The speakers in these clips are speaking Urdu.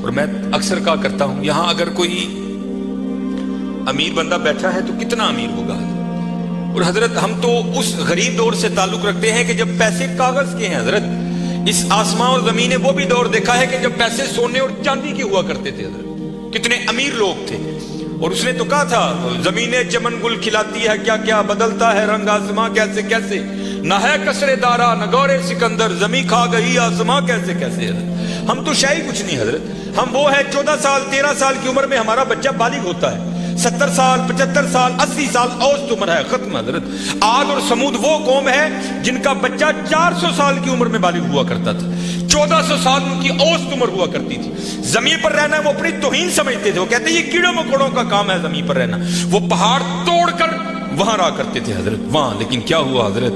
اور میں اکثر کہا کرتا ہوں یہاں اگر کوئی امیر بندہ بیٹھا ہے تو کتنا امیر ہوگا، اور حضرت ہم تو اس غریب دور سے تعلق رکھتے ہیں کہ جب پیسے کاغذ کے ہیں حضرت. اس آسمان اور زمین نے وہ بھی دور دیکھا ہے کہ جب پیسے سونے اور چاندی کے ہوا کرتے تھے حضرت. کتنے امیر لوگ تھے. اور اس نے تو کہا تھا زمینیں چمن گل کھلاتی ہے کیا کیا، بدلتا ہے رنگ آسماں کیسے کیسے، نہ ہے کسرے دارا نہ گورے سکندر، زمین کھا گئی آسماں کیسے کیسے. حضرت ہم تو شاید کچھ نہیں حضرت. ہم وہ ہے 14 سال 13 سال کی عمر میں ہمارا بچہ بالغ ہوتا ہے، 70 سال 75 سال 80 سال اوسط عمر ہے، ختم حضرت. عاد اور سمود وہ قوم ہے جن کا بچہ 400 سال کی عمر میں بالغ ہوا کرتا تھا، 1400 سال ان کی اوسط عمر ہوا کرتی تھی. زمین پر رہنا وہ اپنی توہین سمجھتے تھے، وہ کہتے ہیں یہ کیڑوں مکوڑوں کا کام ہے زمین پر رہنا. وہ پہاڑ توڑ کر وہاں رہا کرتے تھے حضرت وہاں. لیکن کیا ہوا حضرت،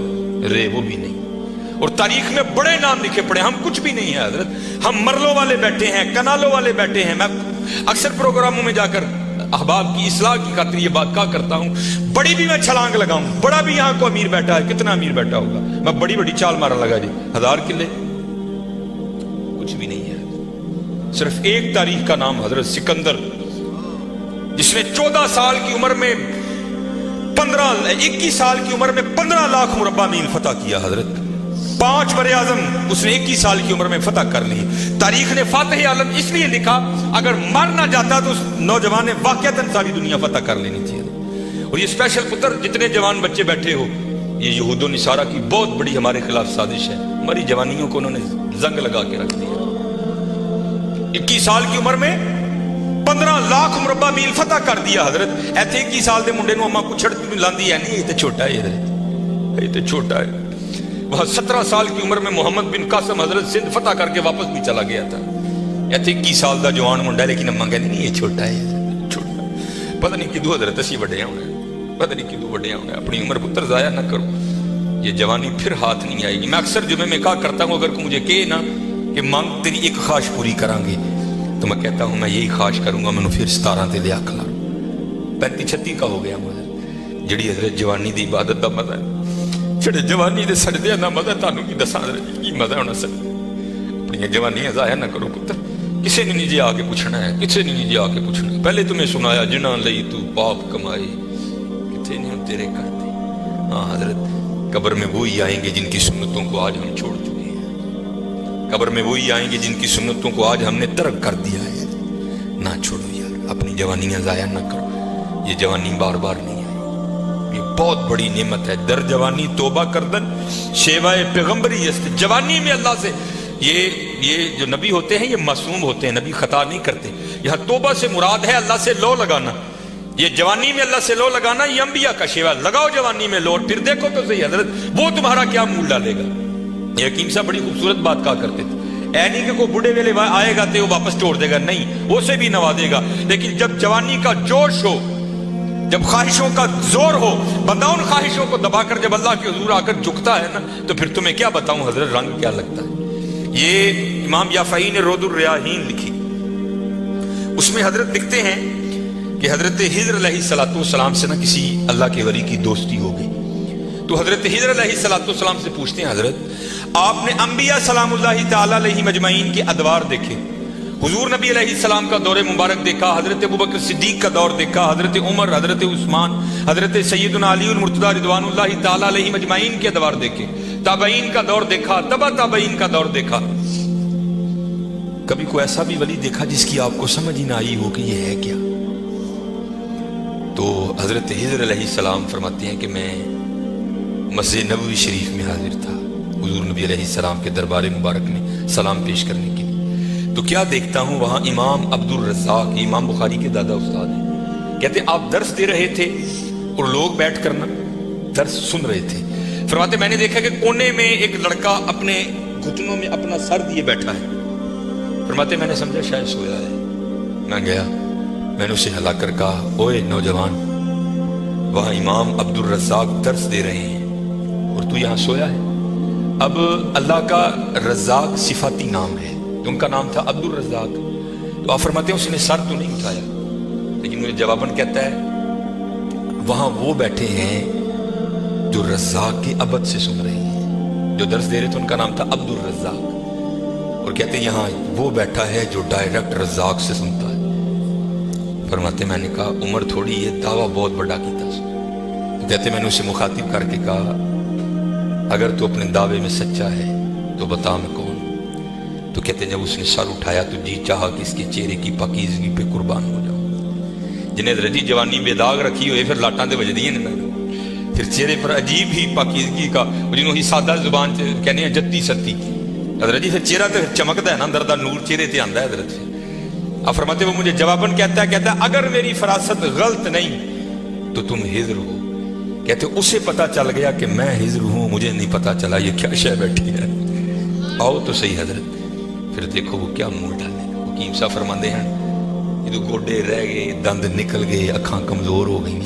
رے وہ بھی نہیں. اور تاریخ میں بڑے نام لکھے پڑے، ہم کچھ بھی نہیں ہے حضرت. ہم مرلوں والے بیٹھے ہیں، کنالوں والے بیٹھے ہیں. میں اکثر پروگراموں میں جا کر احباب کی اصلاح کی خاطر یہ بات کہا کرتا ہوں، بڑی بھی میں چھلانگ لگاؤں، بڑا بھی یہاں کو امیر بیٹھا ہے، کتنا امیر بیٹھا ہوگا، میں بڑی بڑی چال مارا لگا جی 1000 قلعے، کچھ بھی نہیں ہے. صرف ایک تاریخ کا نام حضرت سکندر، جس نے 14 سال کی عمر میں 21 سال کی عمر میں 15 لاکھ مربع میل فتح کیا حضرت. 5 بر اعظم اس نے 21 سال کی عمر میں فتح کر لی. تاریخ نے فاتح عالم اس لیے لکھا، اگر مر نہ جاتا تو اس نوجوان نے واقعتاً ساری دنیا فتح کر لینی تھی. اور یہ اسپیشل پتر جتنے جوان بچے بیٹھے ہو، یہ یہود و نصارہ کی بہت بڑی ہمارے خلاف سازش ہے. ہماری جوانیوں کو انہوں نے زنگ لگا کے رکھ دیا. 21 سال کی عمر میں 15 لاکھ مربع میل فتح کر دیا حضرت. ایتھے 21 سال دے منڈے نو اما کچھڑ لاندی ہے نہیں، یہ تو چھوٹا ہے حضرت، یہ تو چھوٹا ہے. وہاں 17 سال کی عمر میں محمد بن قاسم حضرت سندھ فتح کر کے واپس بھی چلا گیا تھا. ایتھے 21 سال دا جوان منڈا ہے، لیکن اما کہتے نہیں یہ چھوٹا ہے، چھوٹا. پتہ نہیں کدو حضرت اسی وڈے ہونے، پتہ نہیں کدو وڈے ہونے. اپنی عمر پتر ضائع نہ کرو، یہ جوانی پھر ہاتھ نہیں آئے گی. میں اکثر جمعے میں کہا کرتا ہوں اگر کوئی مجھے کہے نا کہ مانگ تیری ایک خواہش پوری کریں گے، تو میں کہتا ہوں میں یہی خواہش کروں گا مینوں پھر 17 تے لیا کھلا. 35-36 کا ہو گیا مگر جڑی حضرت جوانی دی عبادت دا مزہ ہے، چھڑے جوانی دے سجدے دا مزہ تانوں کی دساں حضرت کی مزہ ہونا سکتا. اپنی جوانی ضائع نہ کرو پتر. کسے نے نہیں جی آ کے پوچھنا ہے، کسے نے نہیں جی آ کے پوچھنا ہے. پہلے تمہیں سنایا جنہاں لئی تو پاپ کمائی، کتنے نہیں تیرے کرتے. ہاں حضرت قبر میں وہی آئیں گے جن کی سنتوں کو آج ہم چھوڑ چکے ہیں. قبر میں وہی آئیں گے جن کی سنتوں کو آج ہم نے ترک کر دیا ہے. نہ چھوڑو یار، اپنی جوانیاں ضائع نہ کرو. یہ جوانی بار بار نہیں آئی، یہ بہت بڑی نعمت ہے. در جوانی توبہ کردن شیوائے پیغمبری است. جوانی میں اللہ سے یہ جو نبی ہوتے ہیں یہ معصوم ہوتے ہیں، نبی خطا نہیں کرتے. یہاں توبہ سے مراد ہے اللہ سے لو لگانا. یہ جوانی میں اللہ سے لو لگانا یہ انبیاء کا شیوا. لگاؤ جوانی میں لو، پھر دیکھو تو صحیح حضرت وہ تمہارا کیا مول ڈالے گا. یہ حکیم صاحب بڑی خوبصورت بات کہا کرتے تھے، اے نہیں کہ کوئی بڑھے ویلے آئے گا تو وہ واپس توڑ دے گا، نہیں، اسے بھی نوازے گا. لیکن جب جوانی کا جوش ہو، جب خواہشوں کا زور ہو، بندہ ان خواہشوں کو دبا کر جب اللہ کے حضور آ کر جھکتا ہے نا، تو پھر تمہیں کیا بتاؤں حضرت رنگ کیا لگتا ہے. یہ امام یافعی نے رود الریاحین لکھی، اس میں حضرت لکھتے ہیں کہ حضرت خضر علیہ السلام سے نا کسی اللہ کے ولی کی دوستی ہو گئی. تو حضرت خضر علیہ السلام سے پوچھتے ہیں حضرت آپ نے انبیاء سلام اللہ تعالی علیہ مجمعین کے ادوار دیکھے، حضور نبی علیہ السلام کا دور مبارک دیکھا، حضرت ابوبکر صدیق کا دور دیکھا، حضرت عمر، حضرت عثمان، حضرت سیدنا علی المرتضی رضوان اللہ تعالی علیہ مجمعین کے ادوار دیکھے، تابعین کا دور دیکھا، تبع تابعین کا دور دیکھا. کبھی کوئی ایسا بھی ولی دیکھا جس کی آپ کو سمجھ ہی نہ آئی ہو کہ یہ ہے کیا؟ تو حضرت خضر علیہ السلام فرماتے ہیں کہ میں مسجد نبوی شریف میں حاضر تھا حضور نبی علیہ السلام کے دربار مبارک میں سلام پیش کرنے کے لیے. تو کیا دیکھتا ہوں وہاں امام عبد الرزاق، امام بخاری کے دادا استاد ہیں، کہتے ہیں آپ درس دے رہے تھے اور لوگ بیٹھ کر نا درس سن رہے تھے. فرماتے میں نے دیکھا کہ کونے میں ایک لڑکا اپنے گھٹنوں میں اپنا سر دیے بیٹھا ہے. فرماتے میں نے سمجھا شاید سویا ہے. میں گیا، میں نے اسے ہلا کر کہا اوے نوجوان، وہاں امام عبد الرزاق درس دے رہے ہیں اور تو یہاں سویا ہے. اب اللہ کا رزاق صفاتی نام ہے، تو ان کا نام تھا عبد الرزاق. تو آپ فرماتے ہیں اس نے سر تو نہیں اٹھایا، لیکن مجھے جواباً کہتا ہے وہاں وہ بیٹھے ہیں جو رزاق کے ابد سے سن رہے ہیں. جو درس دے رہے تھے ان کا نام تھا عبد الرزاق، اور کہتے ہیں یہاں وہ بیٹھا ہے جو ڈائریکٹ رزاق سے سنتا ہے۔ فرماتے میں نے کہا عمر تھوڑی یہ دعویٰ بہت بڑا کی تھا۔ تو کہتے میں نے اسے مخاطب کر کے کہا اگر تو اپنے دعوے میں سچا ہے تو بتا میں کون ہوں۔ تو کہتے جب اس نے سر اٹھایا تو جی چاہا کہ اس کے چہرے کی پاکیزگی پہ قربان ہو جاؤں۔ جنہیں حضرت جوانی بے داغ رکھی ہوئے پھر لاٹاں دے وجدی ہیں، پھر چہرے پر عجیب ہی پاکیزگی کا جنہوں ہی سادہ زبان کہنے ہیں جتی ستی حضرت جی، پھر چہرہ تو چمکتا ہے نا، اندر دا نور چہرے تے آندا ہے حضرت سے۔ اب فرماتے وہ مجھے جواباً کہتا ہے اگر میری فراست غلط نہیں تو تم ہجر ہو۔ کہتے اسے پتا چل گیا کہ میں ہجر ہوں، مجھے نہیں پتا چلا یہ کیا شے بیٹھی ہے۔ آؤ تو صحیح حضرت، پھر دیکھو وہ کیا منہ ڈالے۔ حکیم صاحب فرماندے ہیں جدو گوڈے رہ گئے، دند نکل گئے، اکھاں کمزور ہو گئی،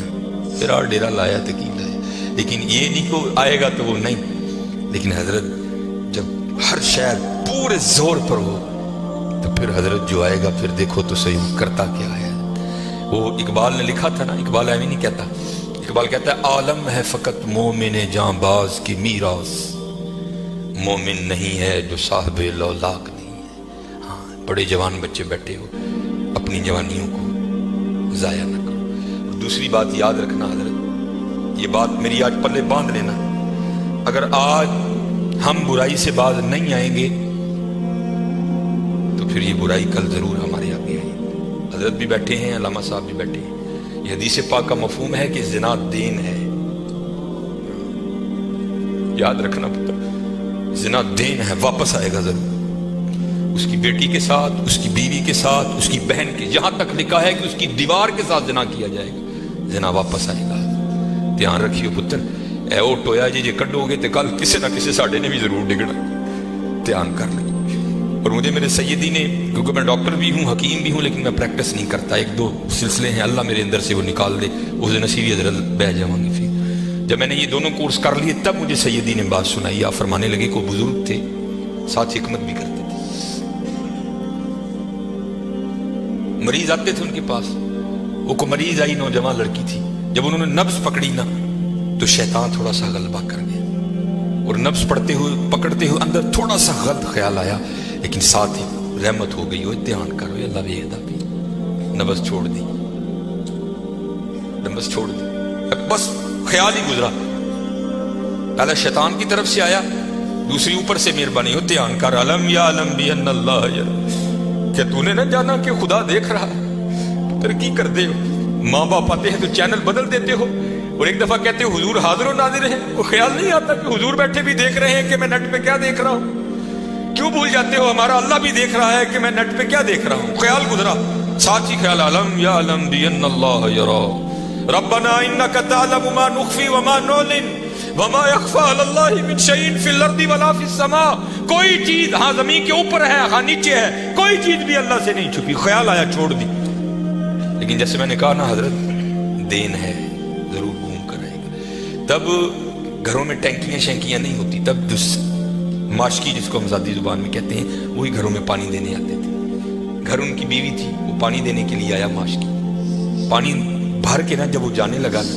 پھر آ ڈیرا لایا تو کی لایا، لیکن یہ نہیں کہ آئے گا تو وہ نہیں۔ لیکن حضرت جب ہر شہر پورے زور پر ہو تو پھر حضرت جو آئے گا پھر دیکھو تو صحیح کرتا کیا ہے۔ وہ اقبال نے لکھا تھا نا، اقبال ایویں نہیں کہتا، اقبال کہتا ہے عالم ہے فقط مومن جاں باز کی میراث، مومن نہیں ہے جو صاحب لولاک نہیں ہے۔ ہاں بڑے جوان بچے بیٹھے ہو، اپنی جوانیوں کو ضائع نہ کرو۔ اور دوسری بات یاد رکھنا حضرت، یہ بات میری آج پلے باندھ لینا، اگر آج ہم برائی سے باز نہیں آئیں گے تو پھر یہ برائی کل ضرور ہمارے آگے آئے۔ حضرت بھی بیٹھے ہیں، علامہ صاحب بھی بیٹھے ہیں، یہ حدیث پاک کا مفہوم ہے کہ زنا دین ہے، یاد رکھنا پتا، زنا دین ہے، واپس آئے گا ضرور۔ اس کی بیٹی کے ساتھ، اس کی بیوی کے ساتھ، اس کی بہن کے، یہاں تک لکھا ہے کہ اس کی دیوار کے ساتھ زنا کیا جائے گا، زنا واپس آئے گا۔ دھیان رکھیو پتر، اے او ٹویا جی کڈو گے تو کل کسی نہ کسی ساڈے نے بھی ضرور ڈگنا، دھیان کر لیں۔ اور مجھے میرے سیدی نے، کیونکہ میں ڈاکٹر بھی ہوں، حکیم بھی ہوں، لیکن میں پریکٹس نہیں کرتا، ایک دو سلسلے ہیں اللہ میرے اندر سے وہ نکال دے، اس دن نصیب حضرت بہ جاؤں گی۔ پھر جب میں نے یہ دونوں کورس کر لیے تب مجھے سیدی نے بات سنائی، آپ فرمانے لگے کوئی بزرگ تھے ساتھ حکمت بھی کرتے تھے، مریض آتے تھے ان کے پاس، وہ کو مریض آئی نوجوان لڑکی تھی، جب انہوں نے نبض پکڑی نا تو شیطان تھوڑا سا غلبہ کر گیا، اور نبض پکڑتے ہوئے اندر تھوڑا سا غلط خیال آیا، لیکن ساتھ ہی رحمت ہو گئی، وہ دھیان کرو اللہ بھی ادا بھی، نبض چھوڑ دی، نبض چھوڑ دی، بس خیال ہی گزرا، پہلا شیطان کی طرف سے آیا، دوسری اوپر سے مہربانی ہو دھیان کر، علم یا علم بھی ان اللہ یا، کیا تو نے نہ جانا کہ خدا دیکھ رہا ہے؟ ترقی کر دے ہو، ماں باپ آتے ہیں تو چینل بدل دیتے ہو، اور ایک دفعہ کہتے ہو حضور حاضر و ناظر ہیں، کوئی خیال نہیں آتا کہ حضور بیٹھے بھی دیکھ رہے ہیں کہ میں نیٹ پہ کیا دیکھ رہا ہوں؟ کیوں بھول جاتے ہو ہمارا اللہ بھی دیکھ رہا ہے کہ میں نیٹ پہ کیا دیکھ رہا ہوں؟ خیال گزرا، ساتھ ہی خیال علم یا علم بھی ان اللہ یرا، ربنا انک تعلم ما نخفی وما نعلن وما یخفی علی اللہ من شیء فی الارض ولا فی السماء، کوئی چیز ہاں زمین کے اوپر ہے ہاں نیچے ہے، کوئی چیز بھی اللہ سے نہیں چھپی، خیال آیا چھوڑ دی۔ لیکن جیسے میں نے کہا نا حضرت دین ہے، ضرور گھوم کر آئے گا۔ تب گھروں میں ٹینکیاں شینکیاں نہیں ہوتی، تب ماشکی جس کو ہم ذاتی زبان میں کہتے ہیں وہی گھروں میں پانی دینے آتے تھے۔ گھر ان کی بیوی تھی، وہ پانی دینے کے لیے آیا، ماشکی پانی بھر کے نا جب وہ جانے لگا نا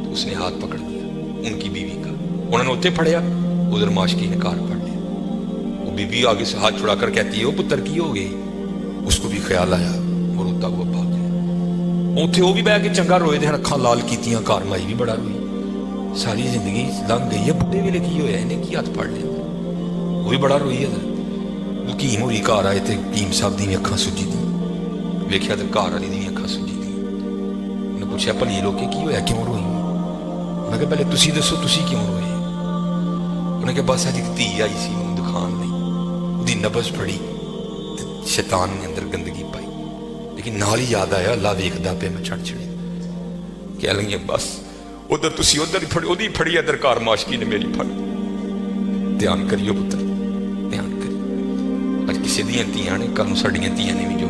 تو اس نے ہاتھ پکڑ لیا ان کی بیوی کا، انہوں نے اتنے پھڑیا، ادھر ماشکی نے کار پڑ لیا، وہ بیوی آگے سے ہاتھ چھڑا کر کہتی ہے وہ پتر کی ہو گئی، اس کو بھی خیال آیا، وہ روتا ہوا بھاگ گیا۔ اتنے وہ بھی بہ کے چنگا روئے دے، اکھاں لال کیتیاں، کار مائی بھی بڑا روئی، ساری زندگی لنگ گئی ہے، بڑھے ویلے کی ہویا انہیں کی ہاتھ پڑ لیا، وہ بھی بڑا روئی ہے۔ حکیم ہوئی گھر آئے تھے، حکیم صاحب دی اکھاں سجی دی، ویکھیا تے گھر والی دی اکھاں سجی دی، انہیں پوچھا بھلی لوکے کی ہویا کیوں روئی؟ میں کہا پہلے تسی دسو تسی کیوں روئے؟ انہیں کہا بس اج ایک دھی آئی سی مینوں دکھان نہیں، دی نبض پڑی، شیطان نے اندر گندگی پائی، لیکن نال ہی یاد آیا اللہ ویکھدا پیا میں چڑھ چڑے، کہہ لگے بس ادھر تسی ادھر ہی پھڑی، ادھر کار ماشکی نے میری پھڑ۔ دھیان کریو پتر، دھیان کریو، اج کسی دیاں تیاں نے کل ساڈیاں تیاں نے بھی جو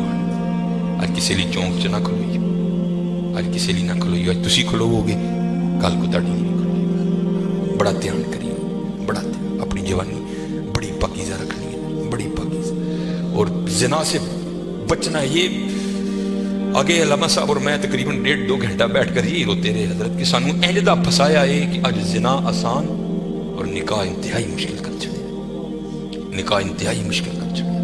اج کسی لیے چونک چ نہ کھلوئیو، اج کسی لیے نہ کھلوئیو، اج تسی کھلوو گے کل کو تہاڈی نہیں کھلوئے۔ بڑا دھیان کریو، بڑا دھیان، اپنی جوانی بڑی پاکیزہ رکھنی ہے، بڑی پاکیزہ، اور زنا سے بچنا ہے۔ یہ آگے علامہ صاحب اور میں تقریباً 1.5-2 گھنٹہ بیٹھ کر ہی روتے رہے حضرت کہ سانو انج دا پھسایا ہے کہ اج زنا آسان اور نکاح انتہائی مشکل کر چھڑے، نکاح انتہائی مشکل کر چھڑے،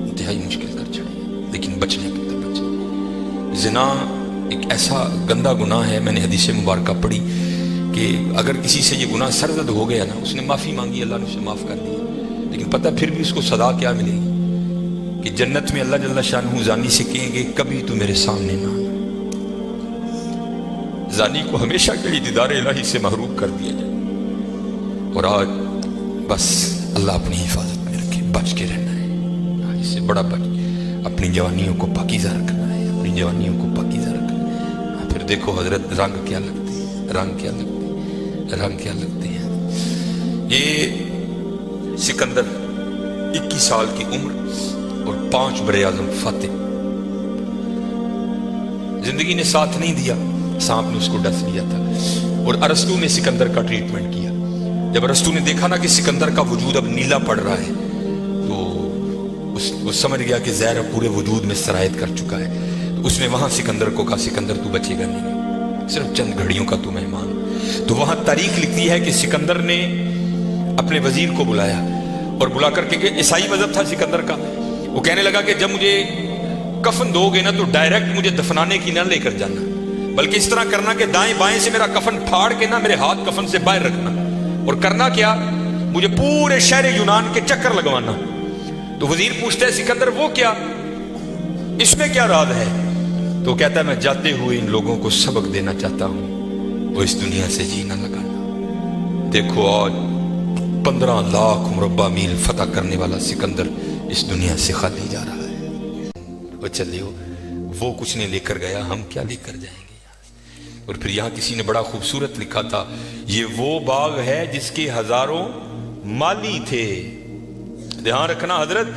انتہائی مشکل کر چھڑے، لیکن بچنے کے تو بچے۔ زنا ایک ایسا گندا گناہ ہے، میں نے حدیث مبارکہ پڑھی کہ اگر کسی سے یہ گناہ سرزد ہو گیا نا، اس نے معافی مانگی، اللہ نے اسے معاف کر دیا، لیکن پتہ پھر بھی اس کو سزا کیا ملے گی کہ جنت میں اللہ جل شانہ زانی سے کہیں گے کبھی تو میرے سامنے نہ آنا۔ زانی کو ہمیشہ کے لیے دیدار الہی سے محروم کر دیا جائے۔ اور آج بس اللہ اپنی حفاظت میں رکھے، بچ کے رہنا ہے، اس سے بڑا بچ، اپنی جوانیوں کو پاکیزہ رکھنا ہے، اپنی جوانیوں کو پاکیزہ رکھنا ہے۔ پھر دیکھو حضرت رنگ کیا لگتے ہیں، رنگ کیا لگتے ہیں، رنگ کیا لگتے ہیں۔ یہ سکندر 21 سال کی عمر اور 5 بر اعظم فاتح، زندگی نے ساتھ نہیں دیا، سانپ نے اس کو ڈس لیا تھا، اور ارسطو نے سکندر کا ٹریٹمنٹ کیا۔ جب ارسطو نے دیکھا نا کہ سکندر کا وجود اب نیلا پڑ رہا ہے، تو وہ سمجھ گیا کہ زہر اب پورے وجود میں سرایت کر چکا ہے، تو اس نے وہاں سکندر کو کہا سکندر تو بچے گا نہیں، صرف چند گھڑیوں کا تو مہمان۔ تو وہاں تاریخ لکھتی ہے کہ سکندر نے اپنے وزیر کو بلایا، اور بلا کر کے، عیسائی مذہب تھا سکندر کا، وہ کہنے لگا کہ جب مجھے کفن دو گے نا تو ڈائریکٹ مجھے دفنانے کی نہ لے کر جانا، بلکہ اس طرح کرنا کہ دائیں بائیں سے میرا کفن پھاڑ کے نا میرے ہاتھ کفن سے باہر رکھنا، اور کرنا کیا، مجھے پورے شہر یونان کے چکر لگوانا۔ تو وزیر پوچھتا ہے سکندر وہ کیا، اس میں کیا راز ہے؟ تو کہتا ہے میں جاتے ہوئے ان لوگوں کو سبق دینا چاہتا ہوں، وہ اس دنیا سے جی نہ لگانا۔ دیکھو آج 15 لاکھ مربع میل فتح کرنے والا سکندر اس دنیا سے خالی جا رہا ہے۔ وہ چلیو، وہ کچھ نہیں لے کر گیا، ہم کیا لے کر جائیں گے؟ اور پھر یہاں کسی نے بڑا خوبصورت لکھا تھا، یہ وہ باغ ہے جس کے ہزاروں مالی تھے۔ دھیان رکھنا حضرت،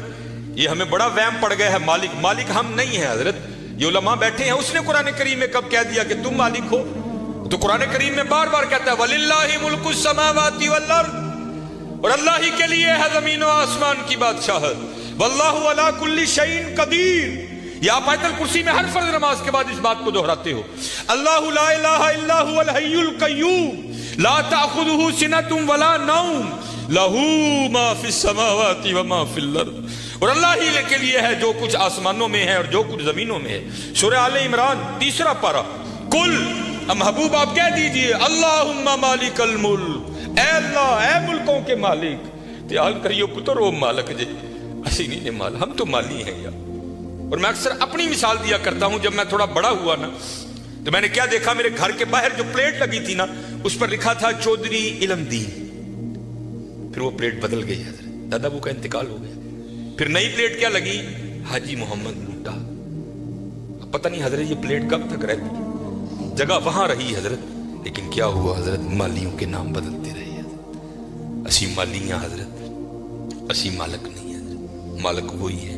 یہ ہمیں بڑا وہم پڑ گیا ہے، مالک ہم نہیں ہیں حضرت، یہ علماء بیٹھے ہیں، اس نے قرآن کریم میں کب کہہ دیا کہ تم مالک ہو؟ تو قرآن کریم میں بار بار کہتا ہے وَلِلَّهِ مُلْكُ السَّمَاوَاتِ وَالْأَرْضِ، اور اللہ ہی کے لیے ہے زمین و آسمان کی بادشاہت، وَاللَّهُ عَلَىٰ كُلِّ شَيْءٍ قَدِيرٌ۔ یہ آپ آیت الکرسی میں ہر فرض نماز کے بعد اس بات کو دہراتے ہو، اللہ لا الہ الا هو الحی القیوم لا تأخذہ سنۃ ولا نوم لہ ما فی السماوات وما فی الارض، اور اللہ ہی کے لیے ہے جو کچھ آسمانوں میں ہے اور جو کچھ زمینوں میں ہے۔ سورہ آل عمران 3 پارہ، کل محبوب آپ کہہ دیجئے اللہم مالک الملک، اے اللہ اے ملکوں کے مالک، تیال کریو پتر او مالک جے، اسی نہیں مال، ہم تو مالی ہیں یار۔ اور میں اکثر اپنی مثال دیا کرتا ہوں، جب میں تھوڑا بڑا ہوا نا تو میں نے کیا دیکھا، میرے گھر کے باہر جو پلیٹ لگی تھی نا اس پر لکھا تھا چودھری علم دین، پھر وہ پلیٹ بدل گئی حضرت، دادا ابو کا انتقال ہو گیا، پھر نئی پلیٹ کیا لگی، حاجی محمد لوٹا۔ اب پتہ نہیں حضرت یہ پلیٹ کب تک رہتی، جگہ وہاں رہی حضرت، لیکن کیا ہوا حضرت، مالیوں کے نام بدلتے رہے حضرت، اسی مالیاں حضرت، اسی مالک نہیں حضرت، مالک وہی ہے۔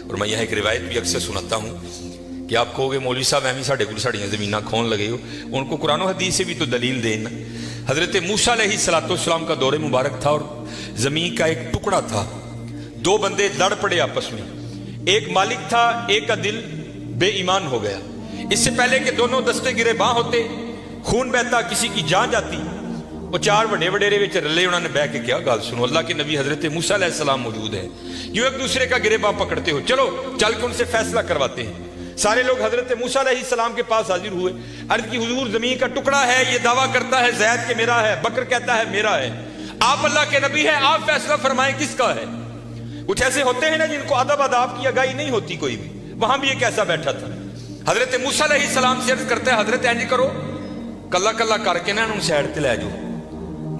اور میں یہاں ایک روایت بھی اکثر سناتا ہوں کہ آپ کہو گے مولوی صاحب ایمی ساڑھے کو ساڑھیاں زمینہ کھون لگے ہو، ان کو قرآن و حدیث سے بھی تو دلیل دینا۔ حضرت موسیٰ علیہ السلام کا دور مبارک تھا، اور زمین کا ایک ٹکڑا تھا، 2 بندے لڑ پڑے آپس میں، ایک مالک تھا، ایک کا دل بے ایمان ہو گیا۔ اس سے پہلے کہ دونوں دستے گرے باں ہوتے، خون بہتا، کسی کی جان جاتی، وہ 4 وڈے وڈیرے وچ رلے، انہوں نے بہ کے کیا گال سنو، اللہ کے نبی حضرت موسیٰ علیہ السلام موجود ہیں، یوں ایک دوسرے کا گریباں پکڑتے ہو، چلو چل کے ان سے فیصلہ کرواتے ہیں۔ سارے لوگ حضرت موسیٰ علیہ السلام کے پاس حاضر ہوئے، عرض کی حضور زمین کا ٹکڑا ہے، یہ دعویٰ کرتا ہے زید کہ میرا ہے، بکر کہتا ہے میرا ہے، آپ اللہ کے نبی ہیں، آپ فیصلہ فرمائیں کس کا ہے؟ کچھ ایسے ہوتے ہیں نا جن کو ادب اداب کی آگاہی نہیں ہوتی کوئی بھی، وہاں بھی ایک ایسا بیٹھا تھا۔ حضرت موسیٰ علیہ السلام سے عرض کرتا ہے حضرت اینج کرو، کلا کلا کر کے نا ان سائڈ تے لے جاؤ،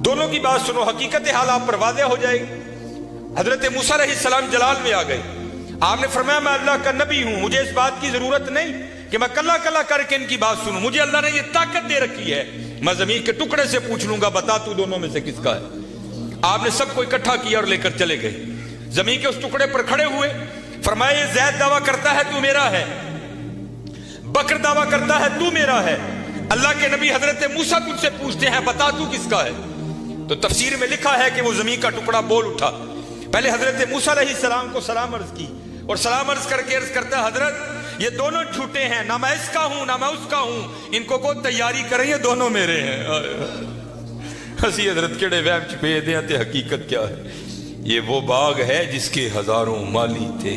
دونوں کی بات سنو، حقیقت حال آپ پر واضح ہو جائے گی۔ حضرت موسیٰ علیہ السلام جلال میں آ گئے، آپ نے فرمایا میں اللہ کا نبی ہوں، مجھے اس بات کی ضرورت نہیں کہ میں کلا کلا کر کے ان کی بات سنوں، مجھے اللہ نے یہ طاقت دے رکھی ہے، میں زمین کے ٹکڑے سے پوچھ لوں گا بتا تو دونوں میں سے کس کا ہے۔ آپ نے سب کو اکٹھا کیا اور لے کر چلے گئے، زمین کے اس ٹکڑے پر کھڑے ہوئے، فرمایا یہ زید دعویٰ کرتا ہے تو میرا ہے، بکر دعویٰ کرتا ہے تو میرا ہے، اللہ کے نبی حضرت موسیٰ تجھ سے پوچھتے ہیں بتا تو کس کا ہے؟ تو تفسیر میں لکھا ہے کہ وہ زمین کا ٹکڑا بول اٹھا، پہلے حضرت موسیٰ علیہ السلام کو سلام عرض کی، اور سلام عرض کر کے عرض کرتا ہے حضرت یہ دونوں جھوٹے ہیں، نہ میں اس کا ہوں نہ میں اس کا ہوں، ان کو کوئی تیاری کریں، یہ دونوں میرے ہیں۔ ہسی حضرت کیڑے وہم چ پے دے تے حقیقت کیا ہے؟ یہ وہ باغ ہے جس کے ہزاروں مالی تھے،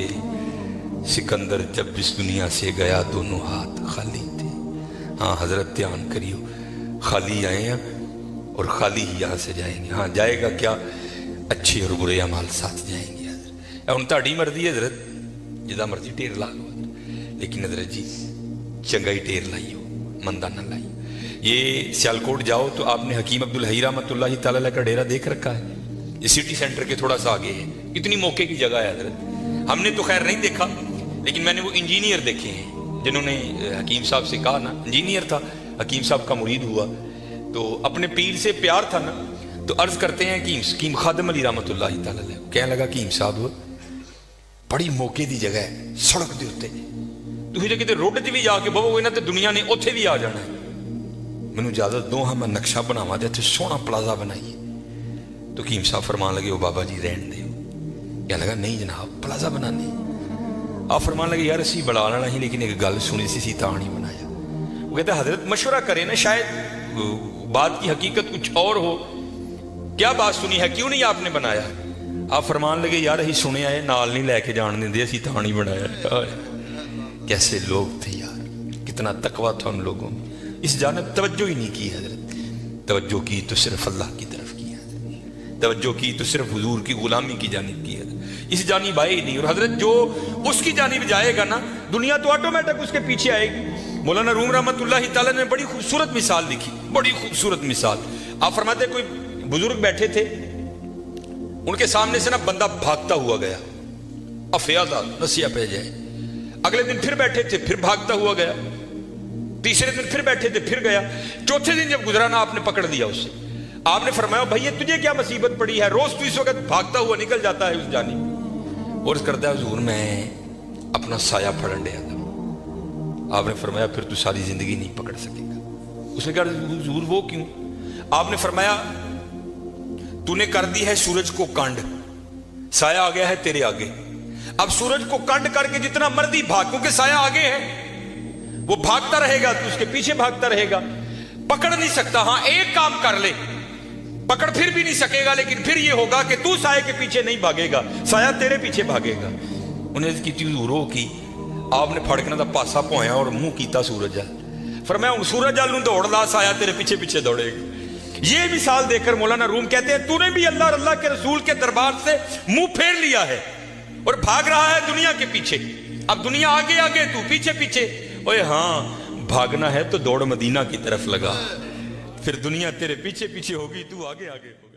سکندر جب اس دنیا سے گیا دونوں ہاتھ خالی تھے۔ ہاں حضرت دھیان کریو، خالی آئے ہیں اور خالی ہی یہاں سے جائیں گے۔ ہاں جائے گا کیا؟ اچھے اور برے اعمال ساتھ جائیں گے۔ حضرت ہن تہاڈی مرضی ہے حضرت، جدا مرضی ٹیر لا لو حضرت، لیکن حضرت جی چنگا ہی ٹیر لائیو، مندہ نہ لائیو۔ یہ سیالکوٹ جاؤ تو آپ نے حکیم عبدالحی رحمۃ اللہ تعالیٰ کا ڈیرا دیکھ رکھا ہے، یہ سٹی سینٹر کے تھوڑا سا آگے ہے۔ اتنی موقع کی جگہ ہے حضرت، ہم نے تو خیر نہیں دیکھا، لیکن میں نے وہ انجینئر دیکھے ہیں جنہوں نے حکیم صاحب سے کہا نا، انجینئر تھا، حکیم صاحب کا مرید ہوا تو اپنے پیر سے پیار تھا نا، تو عرض کرتے ہیں کہ حکیم خادم علی رحمۃ اللہ تعالیٰ کہنے لگا کہ حکیم صاحب بڑی موقع دی جگہ ہے، سڑک دے اتنے تھی جے کتے روڈ 'چ بھی جا کے بہو گے نا تو دنیا نے اتنے بھی آ جانا ہے، مینوں اجازت دو ہاں میں نقشہ بناواں تے اتنے سوہنا پلازا بنائیے۔ تو حکیم صاحب فرمان لگے وہ بابا جی رہن دے، کہنے لگا نہیں جناب پلازا بنانے۔ آپ فرمان لگے یار اسی بڑا لینا ہی، لیکن ایک گل سنی سی تاں نہیں بنایا۔ وہ کہتا حضرت مشورہ کریں نا، شاید بات کی حقیقت کچھ اور ہو، کیا بات سنی ہے، کیوں نہیں آپ نے بنایا؟ آپ فرمان لگے یار اسی سنے آئے نال نہیں لے کے جان دیں، اسی تاں نہیں بنایا۔ کیسے لوگ تھے یار، کتنا تقویٰ تھا ان لوگوں میں، اس جانب توجہ ہی نہیں کی حضرت۔ توجہ کی تو صرف اللہ کی طرف کی حضرت، توجہ کی تو صرف حضور کی غلامی کی جانب کی حضرت، اس جانب آئے ہی نہیں۔ اور حضرت جو اس کی جانب جائے گا نا، دنیا تو آٹومیٹک اس کے پیچھے آئے گی۔ مولانا روم رحمۃ اللہ تعالیٰ نے بڑی خوبصورت مثال لکھی، بڑی خوبصورت مثال۔ آپ فرماتے کوئی بزرگ بیٹھے تھے، ان کے سامنے سے نا بندہ بھاگتا ہوا گیا، افیادہ نسیہ پہ جائے۔ اگلے دن پھر بیٹھے تھے، پھر بھاگتا ہوا گیا، تیسرے دن پھر بیٹھے تھے، پھر گیا، چوتھے دن جب گزرا نا آپ نے پکڑ لیا اسے۔ آپ نے فرمایا بھائی یہ تجھے کیا مصیبت پڑی ہے، روز تو اس وقت بھاگتا ہوا نکل جاتا ہے اس جانب، اور اس کرتا ہے حضور میں اپنا سایہ پھڑن ڈیا تھا۔ آپ نے فرمایا پھر تو ساری زندگی نہیں پکڑ سکے گا۔ اس نے کہا حضور وہ کیوں؟ آپ نے فرمایا تو نے کر دی ہے سورج کو کانڈ، سایہ آ گیا ہے تیرے آگے، اب سورج کو کنڈ کر کے جتنا مرضی بھاگ، کیونکہ سایہ آگے ہے، وہ بھاگتا رہے گا تو اس کے پیچھے بھاگتا رہے گا، پکڑ نہیں سکتا۔ ہاں ایک کام کر لے، پکڑ پھر بھی نہیں سکے گا، لیکن پھر یہ ہوگا کہ تو سایہ کے پیچھے نہیں بھاگے گا، سایہ تیرے پیچھے بھاگے گا۔ انہیں کی حضور ہو کی، آپ نے پھڑکنا دا پاسا پویا اور منہ کیتا سورج ہے، فرمایا ہوں سورج آلوں دوڑ لا، سایہ تیرے پیچھے پیچھے دوڑے گا۔ یہ مثال دے کر مولانا روم کہتے ہیں تو نے بھی اللہ اور اللہ کے رسول کے دربار سے منہ پھیر لیا ہے اور بھاگ رہا ہے دنیا کے پیچھے، اب دنیا آگے آگے تو پیچھے پیچھے۔ اوے ہاں بھاگنا ہے تو دوڑ مدینہ کی طرف لگا، پھر دنیا تیرے پیچھے پیچھے ہوگی، تو آگے آگے ہوگی۔